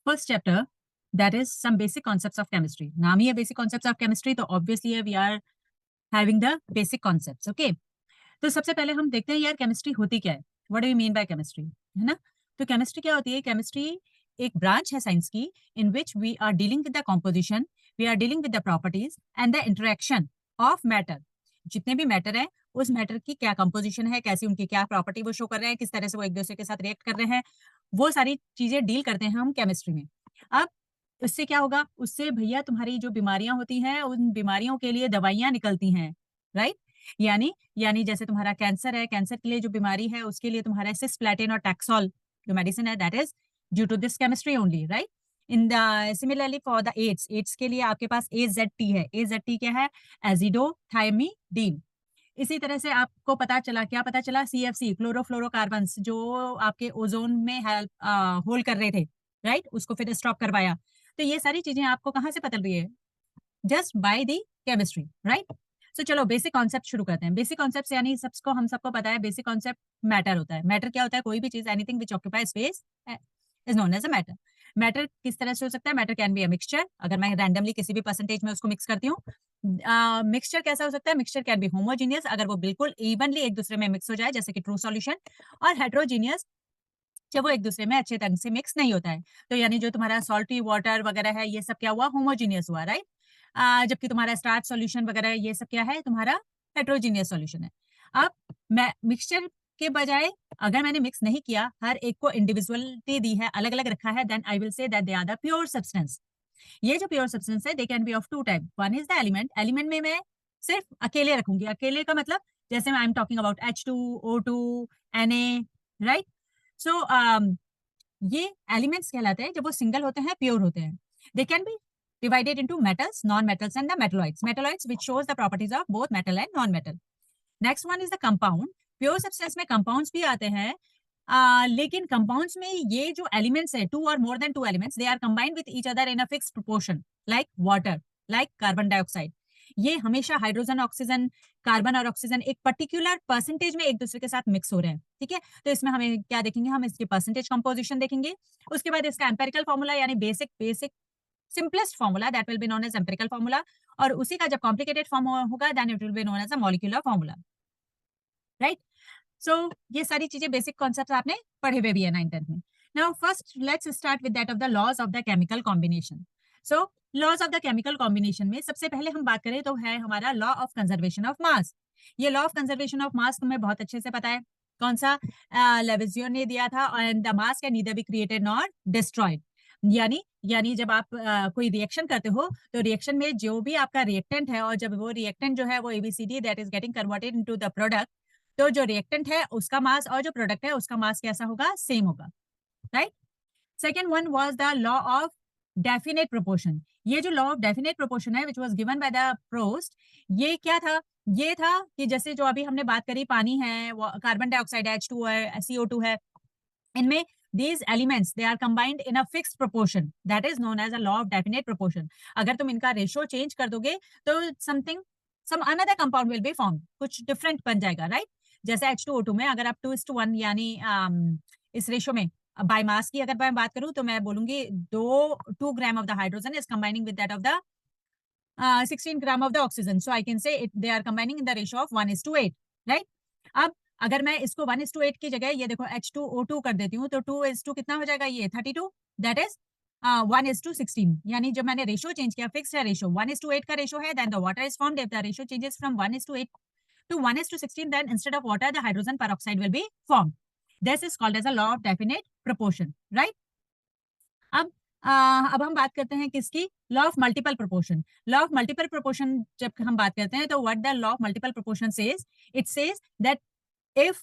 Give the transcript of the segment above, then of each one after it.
First chapter that is some basic concepts of chemistry. नाम ही है बेसिक कॉन्सेप्ट्स ऑफ केमिस्ट्री, तो obviously we are having the basic concepts. Okay, तो सबसे पहले हम देखते हैं यार केमिस्ट्री होती क्या है, what do you mean by chemistry, है ना। तो केमिस्ट्री क्या होती है? केमिस्ट्री एक ब्रांच है साइंस की in which we are dealing with the composition, we are dealing with the properties and the interaction of matter. जितने भी मैटर है उस मैटर की क्या कंपोजिशन है, कैसी उनकी क्या प्रॉपर्टी वो शो कर रहे हैं, किस तरह से वो एक दूसरे के साथ रिएक्ट कर रहे हैं, वो सारी चीजें डील करते हैं हम केमिस्ट्री में। अब उससे क्या होगा? उससे भैया तुम्हारी जो बीमारियां होती हैं उन बीमारियों के लिए दवाइयां निकलती हैं, राइट। यानी जैसे तुम्हारा कैंसर है, कैंसर के लिए जो बीमारी है उसके लिए तुम्हारा सिस्प्लेटिन और टैक्सोल जो मेडिसिन है that is due to this chemistry only, right. In the similarly for the AIDS के लिए आपके पास AZT है। AZT क्या है? एजिडोथायमिडीन। इसी तरह से आपको पता चला, क्या पता चला? CFC क्लोरोफ्लोरोकार्बन्स जो आपके ओजोन में हेल्प होल्ड कर रहे थे, राइट, उसको फिर स्टॉप करवाया। तो ये सारी चीजें आपको कहाँ से पता रही है? Just by the chemistry, right. So चलो बेसिक कॉन्सेप्ट शुरू करते हैं। बेसिक कॉन्सेप्ट यानी हम सबको पता है बेसिक कॉन्सेप्ट मैटर होता है। मैटर क्या होता है? कोई भी चीज, anything which occupy space is known as a matter. Matter किस तरह से हो सकता है? Matter can be a mixture, अगर मैं रैंडमली किसी भी परसेंटेज में उसको मिक्स करती हूँ। मिक्सचर कैसा हो सकता है? मिक्सचर कैन बी होमोजीनियस, अगर वो बिल्कुल इवनली एक दूसरे में मिक्स हो जाए, जैसे कि ट्रू सॉल्यूशन। और हेट्रोजीनियस, जब वो एक दूसरे में अच्छे ढंग से मिक्स नहीं होता है। तो यानी जो तुम्हारा सॉल्टी वाटर वगैरह है ये सब क्या हुआ? होमोजीनियस हुआ, राइट। जबकि तुम्हारा स्टार्च सॉल्यूशन वगैरह ये सब क्या है? तुम्हारा हेट्रोजीनियस सॉल्यूशन है। अब मैं मिक्सचर के बजाय, अगर मैंने मिक्स नहीं किया, हर एक को इंडिविजुअलिटी दी है, अलग अलग रखा है, then I will say that they are the pure substance. ये जो प्योर सब्सटेंस है they can be of two type. One is the element. Element में मैं सिर्फ अकेले रखूंगी। अकेले का मतलब जैसे I am talking about H2, O2, Na, right. So ये एलिमेंट्स कहलाते हैं जब वो सिंगल होते हैं, प्योर होते हैं। दे can B divided into metals, non-metals and the metalloids. Metalloids which shows the properties of both metal and non-metal. Next one is the compound. Pure substance में compounds भी आते हैं, लेकिन compounds में ये जो elements है, two or more than two elements, they are combined with each other in a fixed proportion, like water, like carbon dioxide. ये हमेशा हाइड्रोजन, ऑक्सीजन, कार्बन और ऑक्सीजन एक पर्टिकुलर परसेंटेज में एक दूसरे के साथ मिक्स हो रहे हैं, ठीक है। तो इसमें हमें क्या देखेंगे? हम इसकी परसेंटेज कंपोजिशन देखेंगे। उसके बाद इसका एम्पेरिकल फॉर्मूला यानी basic basic simplest formula that will be known as empirical formula, और उसी का जब कॉम्प्लिकेटेड फॉर्म होगा then it will be known as a molecular formula, right. So ये सारी चीजें बेसिक कॉन्सेप्ट आपने पढ़े हुए भी है 9th 10th में। Now first let's start with that of the laws of the chemical combination. So laws of the chemical combination में सबसे पहले हम बात करें तो है हमारा law of conservation of mass. ये law of conservation of mass तुम्हें बहुत अच्छे से पता है। कौन सा? लेविसियर ने दिया था, and the mass can neither be created nor destroyed. यानी जब आप कोई रिएक्शन करते हो तो रिएक्शन में जो भी आपका रिएक्टेंट है, और जब वो रिएक्टेंट जो है वो ABCD that is getting converted into the product, तो जो रिएक्टेंट है उसका मास और जो प्रोडक्ट है उसका मास कैसा होगा? सेम होगा, right. Second one was the law of definite proportion. ये जो लॉ ऑफ डेफिनेट प्रोपोर्शन है which was given by the Proust, ये क्या था? ये था कि जैसे जो अभी हमने बात करी, पानी है, कार्बन डाइऑक्साइड है, H2 है, CO2 है, इनमें these elements they are combined in a fixed proportion that is known as a law of definite proportion. अगर तुम इनका रेशियो चेंज कर दोगे तो some another compound will be formed, कुछ डिफरेंट बन जाएगा, राइट। जैसे H2O2 में अगर आप 2:1 यानी इस रेशियो में बाय मास की अगर मैं बात करूं तो मैं बोलूंगी 2 gram of the hydrogen is combining with that of the 16 gram of the oxygen, so I can say they are combining in the ratio of 1:8, right. अब अगर मैं इसको 1:8 की जगह ये देखो H2O2 कर देती हूँ तो 2:2 कितना हो जाएगा? ये 32, दैट इज 1:16। यानी जब मैंने रेशियो चेंज किया, फिक्स है रेशियो 1:8 का रेशियो है, then the water is formed. If the ratio changes from 1:8 to 1:16, then instead of water the hydrogen peroxide will be formed. This is called as a law of definite proportion, right? अब अब हम बात करते हैं किसकी? Law of multiple proportion. Law of multiple proportion जब हम बात करते हैं तो what the law of multiple proportion says? It says that if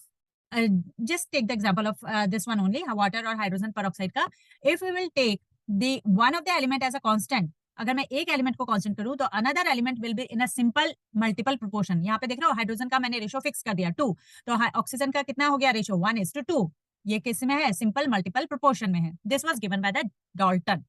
just take the example of this one only, water or hydrogen peroxide का, if we will take the one of the element as a constant, अगर मैं एक element को constant करूं तो another element will be in a simple multiple proportion. यहाँ पे देख रहे हो हाइड्रोजन का मैंने रेशियो फिक्स कर दिया 2, तो ऑक्सीजन का कितना हो गया रेशियो? 1:2। ये किस में है? सिंपल मल्टीपल प्रोपोर्शन में है। This was given by the Dalton.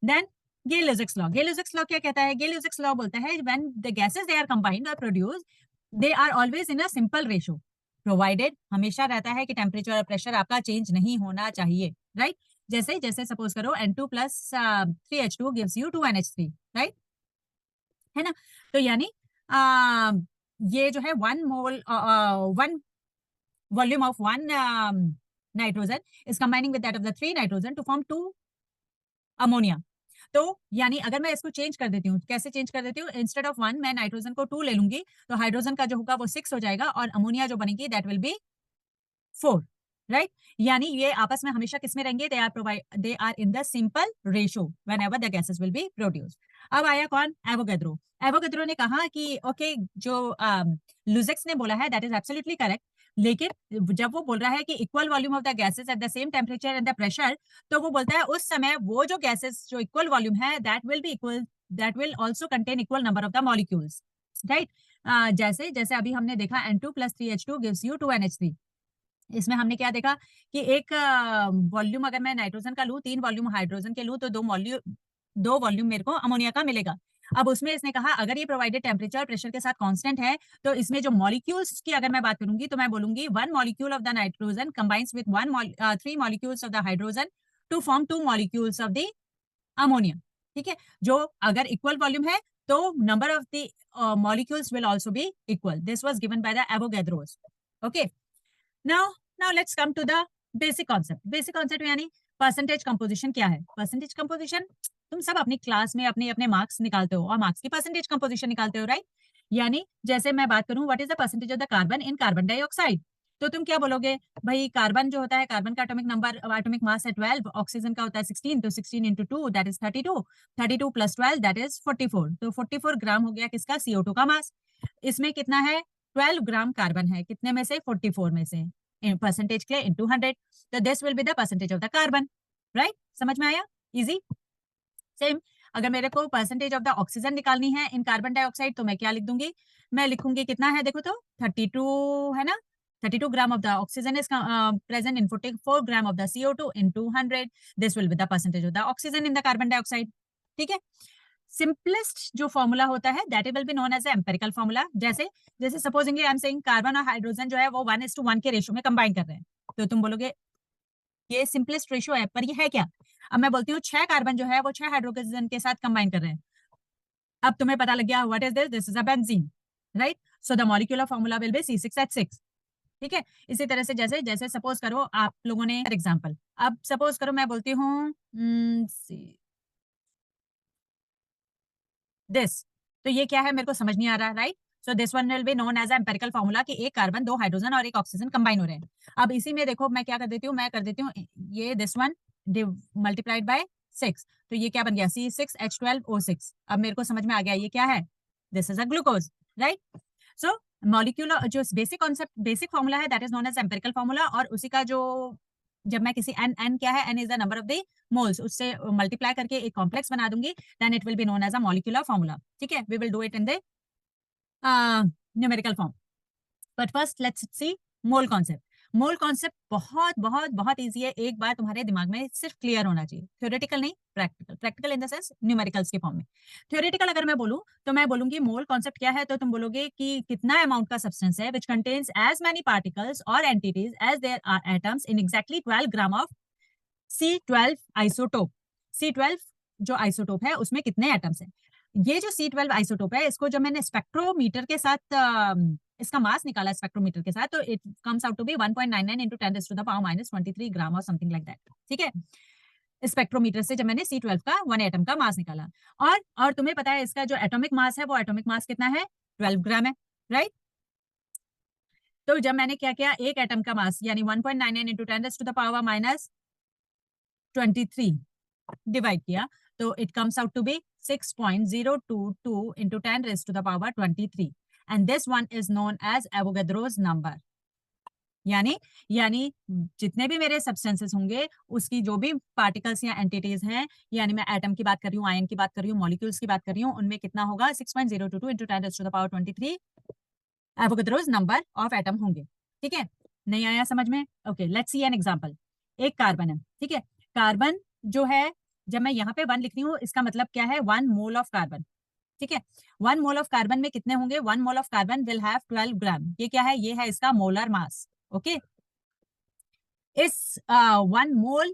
Then Gay Lussac's law. Gay Lussac's law क्या कहता है? गे-लुजिक्स लॉ बोलता है when the gases they are combined और produce, they are always in a simple ratio, provided हमेशा रहता है कि टेम्परेचर और प्रेशर आपका चेंज नहीं होना चाहिए, राइट। जैसे जैसे सपोज करो N2 plus 3H2 gives you 2NH3, right, है ना। तो यानी ये जो है 1 volume of one nitrogen is combining with that of the 3 nitrogen to form 2 ammonia. तो यानी अगर मैं इसको चेंज कर देती हूँ, कैसे चेंज कर देती हूँ, इंस्टेड ऑफ 1 मैं नाइट्रोजन को 2 ले लूंगी, तो हाइड्रोजन का जो होगा वो 6 हो जाएगा और अमोनिया जो बनेगी दैट विल बी 4, राइट। यानी ये आपस में हमेशा किसमें रहेंगे, they are in the simple ratio whenever the gases will be produced. अब आया कौन, एवोगैड्रो। एवोगैड्रो ने कहा कि ओके जो लुजेक्स ने बोला है दैट इज एब्सोल्युटली करेक्ट, लेकिन जब वो बोल रहा है कि equal volume of the gases at the same temperature and the pressure, तो वो बोलता है उस समय वो जो गैसेस जो इक्वल वॉल्यूम है that will B equal, that will also contain equal number of the molecules, right. जैसे जैसे अभी हमने देखा N2 plus 3H2 gives you 2NH3, इसमें हमने क्या देखा कि एक वॉल्यूम अगर मैं नाइट्रोजन का लूं, 3 वॉल्यूम हाइड्रोजन के लूं, तो 2 वॉल्यूम मेरे को अमोनिया का मिलेगा। अब उसमें इसने कहा अगर ये प्रोवाइडेड टेम्परेचर और प्रेशर के साथ कांस्टेंट है, तो इसमें जो मॉलिक्यूल्स की अगर मैं बात करूंगी तो मैं बोलूंगी 1 molecule of the nitrogen combines with 3 molecules of the hydrogen to form 2 molecules of the ammonia, ठीक है। जो अगर इक्वल वॉल्यूम है तो number of the molecules will also be equal. This was given by the Avogadro's, okay. now let's come to the basic concept। basic concept यानी percentage composition क्या है। Percentage composition तुम सब अपनी क्लास में अपने अपने मार्क्स निकालते हो और मार्क्स की परसेंटेज कंपोजिशन निकालते हो, राइट। यानी जैसे मैं बात करूं what is the percentage of the carbon in carbon dioxide, तो तुम क्या बोलोगे भाई, कार्बन जो होता है, कार्बन का एटॉमिक नंबर, एटॉमिक मास है 12, ऑक्सीजन का होता है 16, तो 16 into 2 that is 32, 32 plus 12 that is 44, तो 44 ग्राम हो गया किसका, CO2 का मास। इसमें कितना है, 12 ग्राम कार्बन है, कितने में से, 44 में से, परसेंटेज के लिए इंटू 100, तो this will be the percentage of the carbon, right. समझ में आया, इजी। सेम अगर मेरे को परसेंटेज ऑफ द ऑक्सीजन निकालनी है इन कार्बन डाइऑक्साइड, तो मैं क्या लिख दूंगी, मैं लिखूंगी कितना है, देखो तो 32 है ना, 32 gram of the oxygen is present in 44 gram of the CO2 into 100, this will be the percentage of the oxygen in the carbon dioxide, ठीक है। सिंपलेस्ट जो फॉर्मूला होता है that will be known as empirical formula. जैसे जैसे supposingly I am saying carbon और hydrogen जो है वो 1:1 के रेशियो में कंबाइन कर रहे हैं, तो तुम बोलोगे ये सिंपलेस्ट रेशियो है, पर ये है क्या। अब मैं बोलती हूँ 6 कार्बन जो है वो 6 हाइड्रोजन के साथ कंबाइन कर रहे हैं, अब तुम्हें पता लग गया what is this, this is a benzene, right. So the molecular formula will be C6H6, ठीक है। इसी तरह से जैसे जैसे सपोज करो आप लोगों ने एग्जाम्पल, अब सपोज करो मैं बोलती हूँ दिस, तो ये क्या है मेरे को समझ नहीं आ रहा, right. So this one will be known as empirical formula कि एक कार्बन, 2 हाइड्रोजन और एक ऑक्सीजन कंबाइन हो रहे हैं। अब इसी में देखो मैं क्या कर देती हूँ, मैं कर देती हूँ ये दिस वन मल्टीप्लाइड बाय 6, तो ये क्या बन गया, C6H12O6। अब मेरे को समझ में आ गया ये क्या है, this is a glucose, right. So molecular जो बेसिक कॉन्सेप्ट, बेसिक फॉर्मूला है that is known as empirical formula, और उसी का जो जब मैं किसी एन क्या है, n is the number of the moles, उससे मल्टीप्लाई करके एक कॉम्प्लेक्स बना दूंगी, then it will be known as a molecular formula, ठीक है। We will do it in the numerical form, but first let's see mole concept. Mole concept बहुत बहुत बहुत इजी है, एक बार तुम्हारे दिमाग में सिर्फ क्लियर होना चाहिए, थ्योरेटिकल नहीं, practical. Practical in the sense numericals के फॉर्म में। थ्योरेटिकल अगर मैं बोलूं तो मैं बोलूंगी मोल कॉन्सेप्ट क्या है, तो तुम बोलोगे कि कितना अमाउंट का सब्सटेंस है which contains as many particles और entities as there are atoms in exactly 12 gram of C12 isotope. C12 जो आइसोटोप है उसमें कितने एटम्स हैं, ये जो C12 आइसोटोप है इसको जब मैंने स्पेक्ट्रोमीटर के साथ इसका मास निकाला स्पेक्ट्रोमीटर के साथ, तो it comes out to be 1.99 into 10⁻⁻23 gram और समथिंग लाइक दैट, ठीक है। स्पेक्ट्रोमीटर से जब मैंने C12 का 1 एटम का मास निकाला, और तुम्हें पता है इसका जो एटॉमिक मास है वो एटॉमिक मास कितना है, 12 ग्राम है, राइट। तो जब मैंने क्या किया, एक एटम का मास यानी 1.99 इंटू 10⁻23 डिवाइड किया, तो it comes out to be 6.022 into 10⁻23, and this one is known as Avogadro's number। यानी यानी जितने भी मेरे सब्सटेंसेस होंगे उसकी जो भी पार्टिकल्स या एंटिटीज हैं, यानी मैं एटम की बात कर रही हूँ, आयन की बात कर रही हूँ, मॉलिक्यूल्स की बात कर रही हूँ, उनमें कितना होगा 6.022 into 10⁻23 Avogadro's number of atom होंगे, ठीक है। नहीं आया समझ में, okay let's see an example. एक कार्बन है, ठीक है। कार्बन जो है, जब मैं यहाँ पे 1 लिख रही हूँ इसका मतलब क्या है, 1 मोल ऑफ कार्बन, ठीक है। 1 मोल ऑफ कार्बन में कितने होंगे, 1 mole of carbon will have 12 ग्राम, ये क्या है, ये है इसका मोलर मास, ओके। इस 1 मोल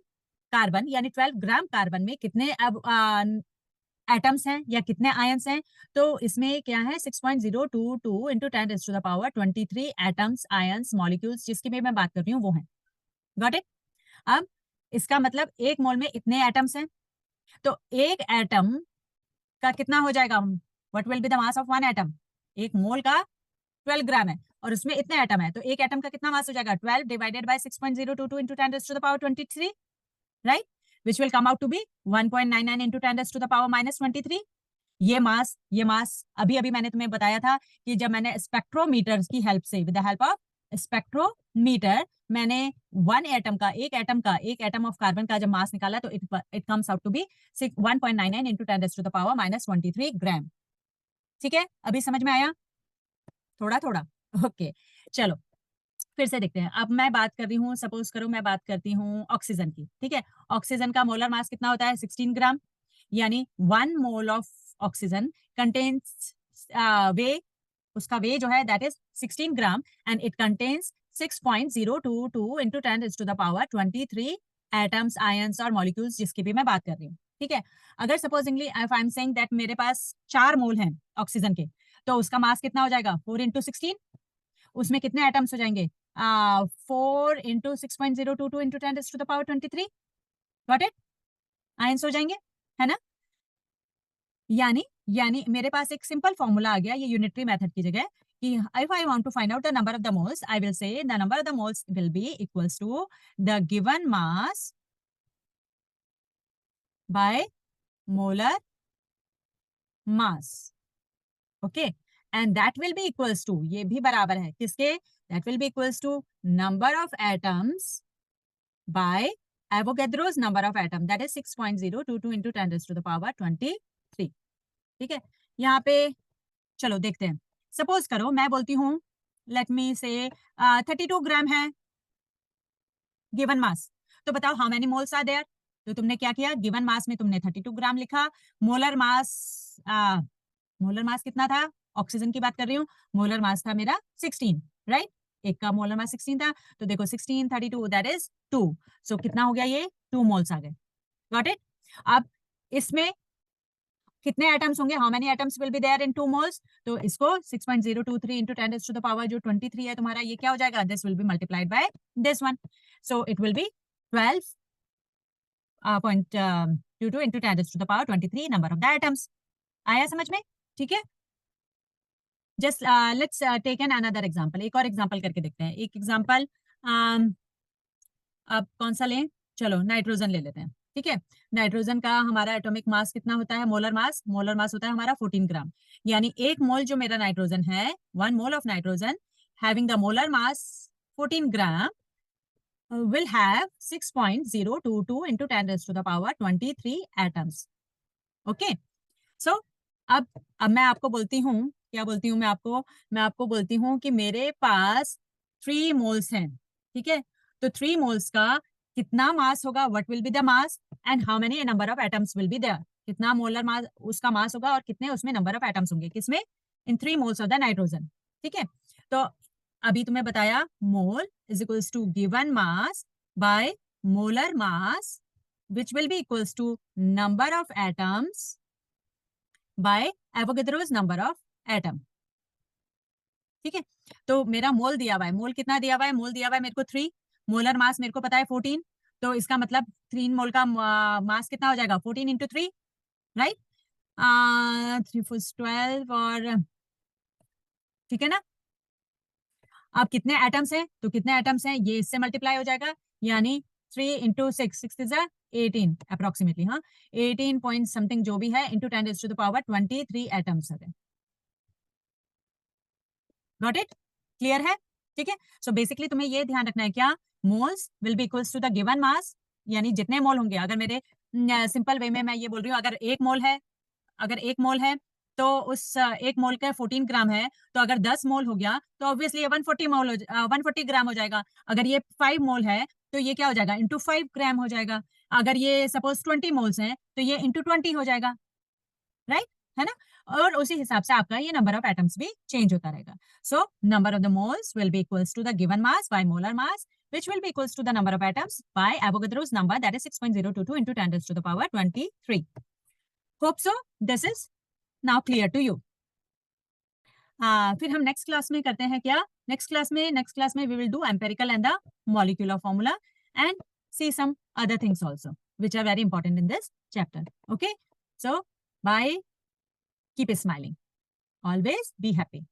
कार्बन यानी 12 ग्राम कार्बन में कितने अब एटम्स हैं या कितने आयंस हैं, तो इसमें क्या है 6.022 इंटू 10⁻23 एटम्स, आयंस, मॉलिक्यूल्स जिसकी भी मैं बात कर रही हूँ वो है। Got it? अब इसका मतलब एक मोल में इतने एटम्स हैं, तो एक एटम का कितना हो जाएगा, what will be the mass of one atom? एक मोल का 12 ग्राम है और उसमें इतने एटम है, तो एक एटम का कितना मास हो जाएगा, 12 divided by 6.022 into 10⁻23, right, which will come out to be 1.99 into 10⁻23। ये मास अभी अभी मैंने तुम्हें बताया था कि जब मैंने स्पेक्ट्रोमीटर की हेल्प से, with the help of spectrometer, मैंने एक एटम ऑफ कार्बन का जब मास निकाला तो it comes out to be 1.99 into 10⁻23 gram. ठीक है, अभी समझ में आया थोड़ा थोड़ा? ओके, चलो फिर से देखते हैं। अब मैं बात कर रही हूँ, सपोज करो मैं बात करती हूँ ऑक्सीजन की। ठीक है, ऑक्सीजन का मोलर मास कितना होता है, 16 ग्राम, यानी 1 मोल ऑफ ऑक्सीजन कंटेन्स वे, उसका वे जो है that is 16 gram and it contains 6.022 into 10⁻23 atoms, ions और मॉलिक्यूल्स जिसकी भी मैं बात कर रही हूँ। ठीक है, अगर supposedly if I am saying that मेरे पास 4 मोल हैं ऑक्सीजन के, तो उसका मास कितना हो जाएगा, 4 इंटू 16, उसमें कितने एटम्स हो जाएंगे, 4 into 6.022 into 10⁻23, got it, ions हो जाएंगे, है ना? यानी यानी मेरे पास एक सिंपल फॉर्मूला आ गया ये यूनिटरी मेथड की जगह, कि if I want to find out the number of the moles, I will say the number of the moles will be equals to the given mass by molar mass. Okay, and that will be equals to, ये भी बराबर है किसके, that will be equals to number of atoms by Avogadro's number of atom, that is 6.022 into 10⁻23। ठीक है, यहाँ पे चलो देखते हैं। सपोज करो मैं बोलती हूँ, लेट मी से 32 ग्राम है गिवन मास, तो बताओ how many moles are there. तो तुमने क्या किया, गिवन मास में तुमने 32 ग्राम लिखा, मोलर मास मोलर मास कितना था, ऑक्सीजन की बात कर रही हूँ, मोलर मास था मेरा 16, राइट, एक का मोलर मास 16 था, तो देखो 16 32 दैट इज 2, सो कितना हो गया, ये 2 मोल्स आ गए। Got it? अब इसमें कितने एटम्स होंगे, how many atoms will be there in 2 moles, तो इसको 6.023 इंटू 10⁻⁻ जो 23 है तुम्हारा, ये क्या हो जाएगा, this will be multiplied by this one, so it will be 12.22 into 10⁻23 number of the atoms. आया समझ में? ठीक है, just let's take an another example, एक और एग्जांपल करके देखते हैं। एक एग्जांपल अब कौन सा लें, चलो नाइट्रोजन ले लेते हैं। ठीक है, नाइट्रोजन का हमारा एटॉमिक मास कितना होता है, मोलर मास होता है हमारा 14 ग्राम, यानी एक मोल जो मेरा नाइट्रोजन है, 1 mole of nitrogen having the molar mass 14 gram will have 6.022 into 10⁻23 atoms. Okay, so अब मैं आपको बोलती हूँ, क्या बोलती हूँ मैं आपको बोलती हूँ कि मेरे पास 3 मोल्स हैं। ठीक है, तो 3 मोल्स का कितना मास होगा, what will be the mass and how many number of atoms will be there, कितना मोलर मास उसका मास होगा और कितने उसमें नंबर ऑफ एटम्स होंगे, किसमें, in 3 moles of the nitrogen. ठीक है, तो अभी तुम्हें बताया mole is equals to given mass by molar mass which will be equals to number of atoms by Avogadro's number of atom। ठीक है, तो मेरा मोल दिया हुआ है, मोल कितना दिया हुआ है, मोल दिया हुआ है मेरे को 3, मोलर मास मेरे को पता है 14, तो इसका मतलब 3 मोल का मास कितना हो जाएगा, 14 इंटू 3, राइट, 3 4 12 और ठीक है ना। अब कितने एटम्स हैं, तो कितने एटम्स हैं ये इससे मल्टीप्लाई हो जाएगा, यानी 3 इंटू 6 इज 18 अप्रोक्सीमेटली, हाँ 18 पॉइंट समथिंग जो भी है into 10⁻23 atoms. Got it, clear है? ठीक है, सो बेसिकली तुम्हें ये ध्यान रखना है क्या, moles will be equals to the given mass, यानी जितने मोल होंगे, अगर मेरे सिंपल वे में मैं ये बोल रही हूँ, अगर एक मोल है तो उस एक मोल का 14 ग्राम है, तो अगर 10 मोल हो गया तो ऑब्वियसली 140 ग्राम हो जाएगा। अगर ये 5 मोल है तो ये क्या हो जाएगा, इंटू 5 ग्राम हो जाएगा। अगर ये सपोज 20 मोल्स हैं तो ये इंटू 20 हो जाएगा, राइट, है ना, और उसी हिसाब से आपका ये नंबर ऑफ एटम्स भी चेंज होता रहेगा। So number of the moles will be equals to the given mass by molar mass which will be equals to the number of atoms by Avogadro's number, that is 6.022 into 10 raised to the power 23. Hope so this is now clear to you. फिर हम next class में करते हैं क्या, next class में we will do empirical and the molecular formula and see some other things also which are very important in this chapter. Okay, so bye, keep smiling, always be happy.